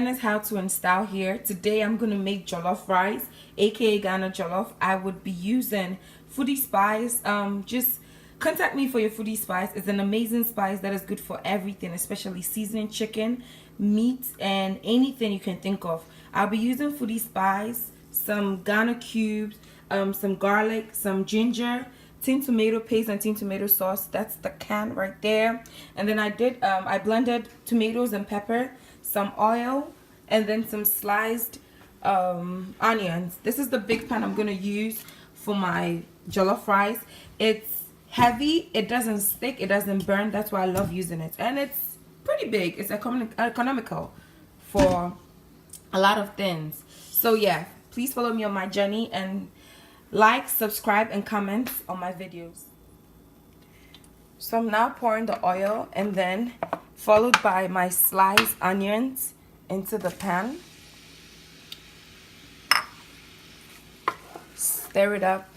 beginner's how to and style here. Today I'm going to make jollof rice, aka Ghana Jollof. I would be using foodie spice. Just contact me for your foodie spice. It's an amazing spice that is good for everything, especially seasoning chicken, meat, and anything you can think of. I'll be using foodie spice, some Ghana cubes, some garlic, some ginger, tin tomato paste and tin tomato sauce. That's the can right there. And then I blended tomatoes and pepper, some oil, and then some sliced onions. This is the big pan I'm gonna use for my jollof rice. It's heavy, it doesn't stick, it doesn't burn. That's why I love using it, and it's pretty big. It's economical for a lot of things. So yeah, please follow me on my journey and like, subscribe, and comment on my videos. So I'm now pouring the oil and then followed by my sliced onions into the pan. Stir it up.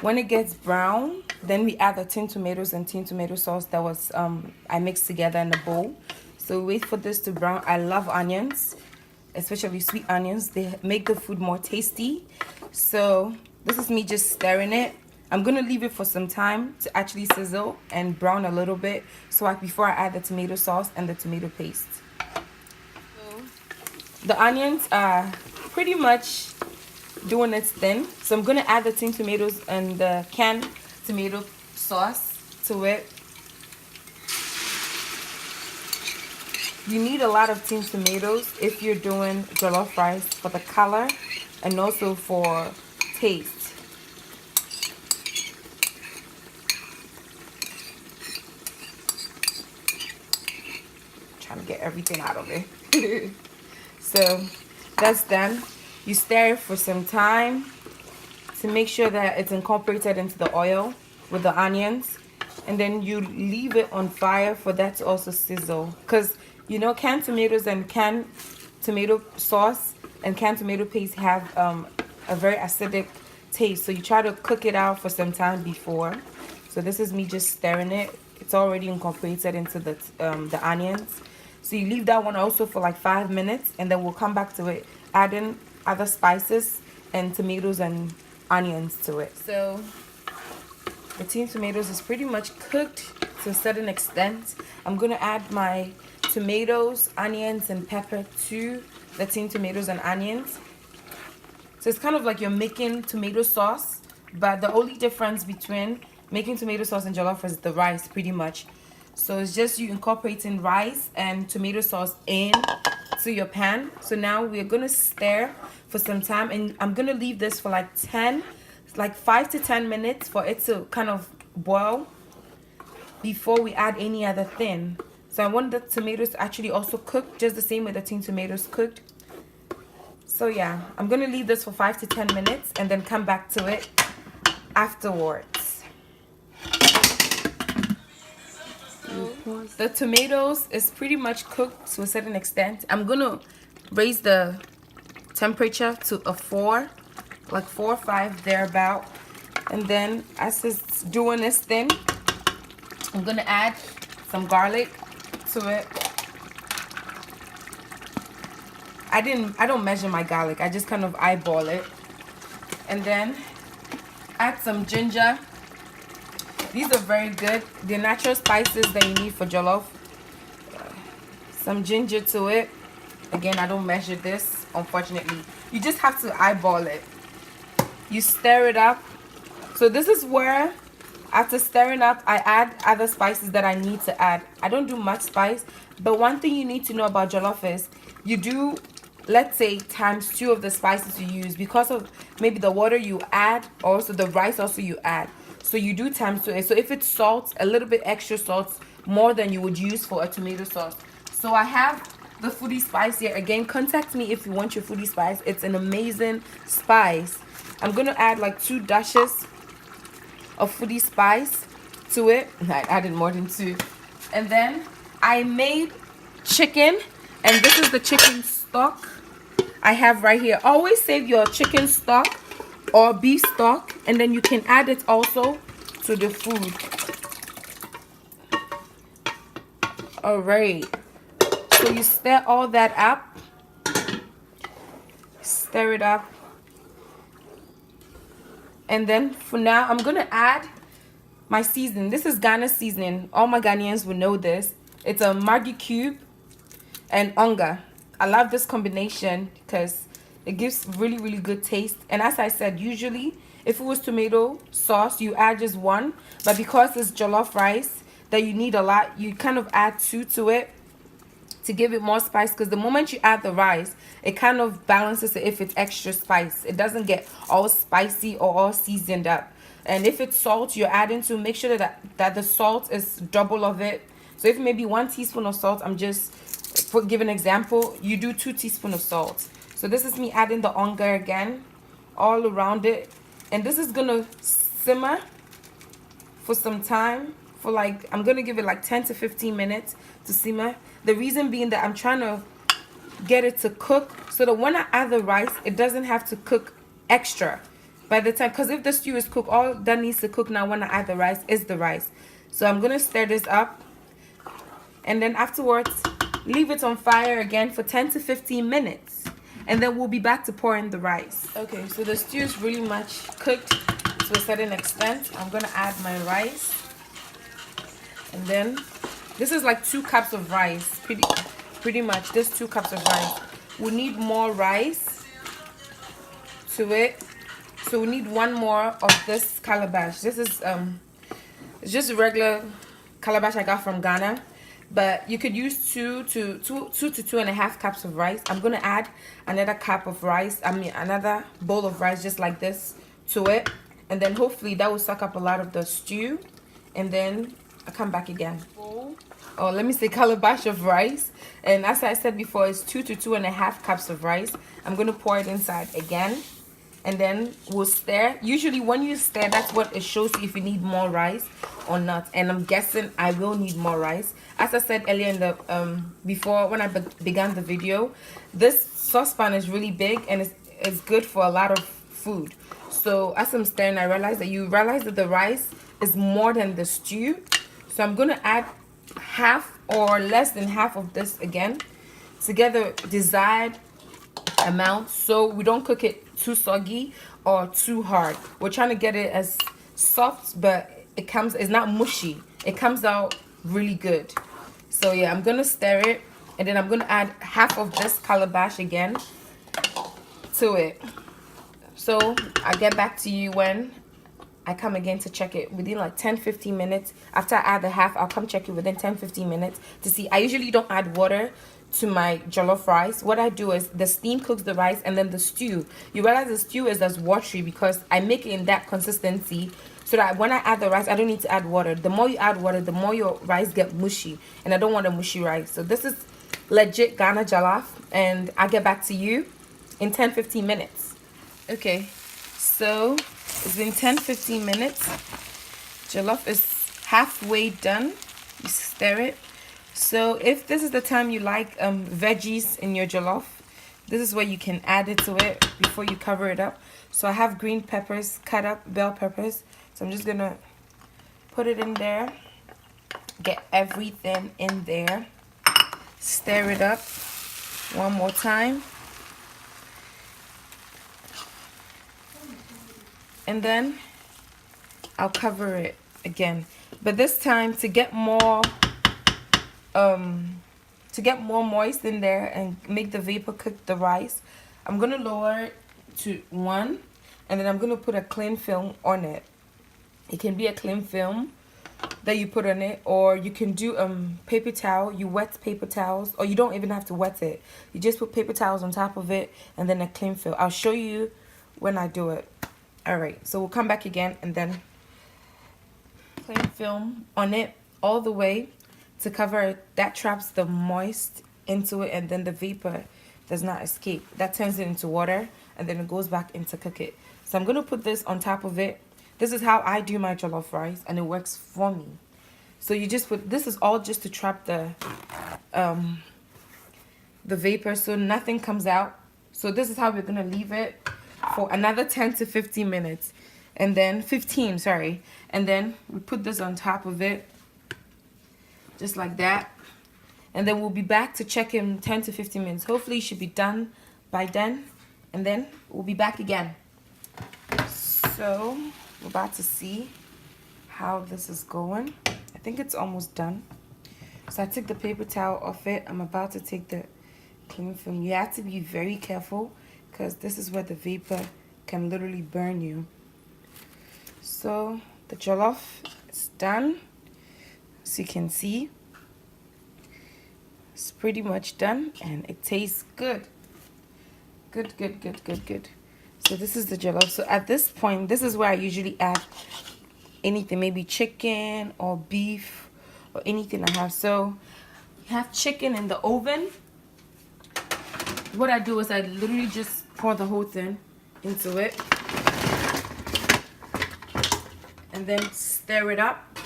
When it gets brown, then we add the tin tomatoes and tin tomato sauce that was I mixed together in a bowl. So wait for this to brown. I love onions, especially sweet onions. They make the food more tasty. So this is me just stirring it. I'm gonna leave it for some time to actually sizzle and brown a little bit, so before I add the tomato sauce and the tomato paste. So the onions are pretty much doing its thing, so I'm gonna add the tin tomatoes and the canned tomato sauce to it. You need a lot of tin tomatoes if you're doing jollof rice, for the color and also for taste. Trying to get everything out of it. So that's done. You stir it for some time to make sure that it's incorporated into the oil with the onions, and then you leave it on fire for that to also sizzle, because you know canned tomatoes and canned tomato sauce and canned tomato paste have a very acidic taste, so you try to cook it out for some time before. So this is me just stirring it. It's already incorporated into the onions, so you leave that one also for like 5 minutes, and then we'll come back to it, adding other spices and tomatoes and onions to it. So the tin tomatoes is pretty much cooked to a certain extent. I'm gonna add my tomatoes, onions, and pepper to the tin tomatoes and onions. So it's kind of like you're making tomato sauce, but the only difference between making tomato sauce and jollof is the rice, pretty much. So it's just you incorporating rice and tomato sauce in to your pan. So now we're gonna stir for some time, and I'm gonna leave this for like 5 to 10 minutes for it to kind of boil before we add any other thing. So I want the tomatoes to actually also cook just the same way the tin tomatoes cooked. So yeah, I'm gonna leave this for 5 to 10 minutes and then come back to it afterwards. The tomatoes is pretty much cooked to a certain extent. I'm gonna raise the temperature to a 4, like 4 or 5 thereabout. And then as it's doing this thing, I'm gonna add some garlic to it. I don't measure my garlic, I just kind of eyeball it. And then add some ginger. These are very good. They're natural spices that you need for jollof. Some ginger to it. Again, I don't measure this, unfortunately. You just have to eyeball it. You stir it up. So this is where, after stirring up, I add other spices that I need to add. I don't do much spice, but one thing you need to know about jollof is you do, let's say, ×2 of the spices you use, because of maybe the water you add, also the rice also you add. So you do ×2. So if it's salt, a little bit extra salt, more than you would use for a tomato sauce. So I have the foodie spice here. Again, contact me if you want your foodie spice. It's an amazing spice. I'm gonna add like 2 dashes of foodie spice to it. I added more than 2. And then I made chicken, and this is the chicken stock I have right here. Always save your chicken stock or beef stock, and then you can add it also to the food. All right, So you stir all that up. Stir it up. And then for now, I'm gonna add my seasoning. This is Ghana seasoning. All my Ghanaians will know this. It's a Maggi cube and onga. I love this combination because it gives really good taste. And as I said, usually if it was tomato sauce, you add just one, but because it's jollof rice that you need a lot, you kind of add two to it to give it more spice, because the moment you add the rice, it kind of balances it if it's extra spice. It doesn't get all spicy or all seasoned up. And if it's salt you're adding to, make sure that the salt is double of it. So if maybe 1 teaspoon of salt, I'm just give an example, you do 2 teaspoons of salt. So this is me adding the onga again all around it, and this is gonna simmer for some time, for like, I'm gonna give it like 10 to 15 minutes to simmer. The reason being that I'm trying to get it to cook so that when I add the rice, it doesn't have to cook extra by the time, because if the stew is cooked, all that needs to cook now when I add the rice is the rice. So I'm gonna stir this up, and then afterwards leave it on fire again for 10 to 15 minutes, and then we'll be back to pour in the rice. Okay, so the stew is really much cooked to a certain extent. I'm gonna add my rice, and then this is like 2 cups of rice, pretty much this 2 cups of rice. We need more rice to it, so we need 1 more of this calabash. This is it's just a regular calabash I got from Ghana, but you could use 2 to 2.5 cups of rice. I'm gonna add another cup of rice, another bowl of rice just like this to it, and then hopefully that will suck up a lot of the stew, and then I'll come back again. Oh, let me say calabash of rice, and as I said before, it's 2 to 2.5 cups of rice. I'm gonna pour it inside again, and then we'll stir. Usually when you stir, that's what it shows you if you need more rice or not, and I'm guessing I will need more rice. As I said earlier in the before when I began the video, this saucepan is really big and it's good for a lot of food. So as I'm stirring, I realized that the rice is more than the stew, so I'm gonna add half or less than half of this again to get the desired amount, so we don't cook it too soggy or too hard. We're trying to get it as soft, but it's not mushy. It comes out really good. So yeah, I'm gonna stir it, and then I'm gonna add half of this calabash again to it. So I'll get back to you when I come again to check it within like 10-15 minutes. After I add the half, I'll come check it within 10-15 minutes to see. I usually don't add water to my jollof rice. What I do is the steam cooks the rice, and then the stew, you realize the stew is as watery because I make it in that consistency, so that when I add the rice, I don't need to add water. The more you add water, the more your rice get mushy, and I don't want a mushy rice. So this is legit Ghana Jollof, and I'll get back to you in 10-15 minutes. Okay, so it's been 10-15 minutes. Jollof is halfway done. You stir it. So if this is the time you like veggies in your jollof, this is where you can add it to it before you cover it up. So I have green peppers cut up, bell peppers. So I'm just gonna put it in there, get everything in there, stir it up one more time, and then I'll cover it again. But this time, to get more moist in there and make the vapor cook the rice, I'm gonna lower it to 1, and then I'm gonna put a cling film on it. It can be a cling film that you put on it, or you can do paper towel. You wet paper towels, or you don't even have to wet it. You just put paper towels on top of it and then a cling film. I'll show you when I do it. All right, so we'll come back again, and then cling film on it all the way to cover it. That traps the moist into it, and then the vapor does not escape. That turns it into water, and then it goes back in to cook it. So I'm gonna put this on top of it. This is how I do my jollof rice, and it works for me. So you just put, this is all just to trap the vapor so nothing comes out. So this is how we're gonna leave it for another 10 to 15 minutes, and then 15, sorry, and then we put this on top of it just like that, and then we'll be back to check in 10 to 15 minutes. Hopefully it should be done by then, and then we'll be back again. So we're about to see how this is going. I think it's almost done. So I took the paper towel off it. I'm about to take the cling film. You have to be very careful because this is where the vapor can literally burn you. So the jollof is done. As you can see, it's pretty much done, and it tastes good. Good. So this is the jollof. So at this point, this is where I usually add anything, maybe chicken or beef or anything I have. So you have chicken in the oven. What I do is I literally just pour the whole thing into it and then stir it up.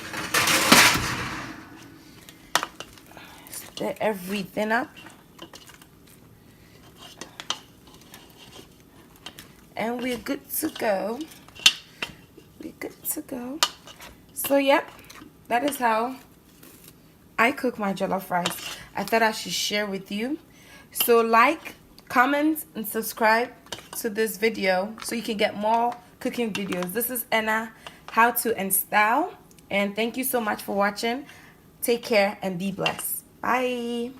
Stir everything up. And we're good to go. We're good to go. So yep, that is how I cook my jollof rice. I thought I should share with you. So like, comment, and subscribe to this video so you can get more cooking videos. This is Anna, how to and style. And thank you so much for watching. Take care and be blessed. Bye.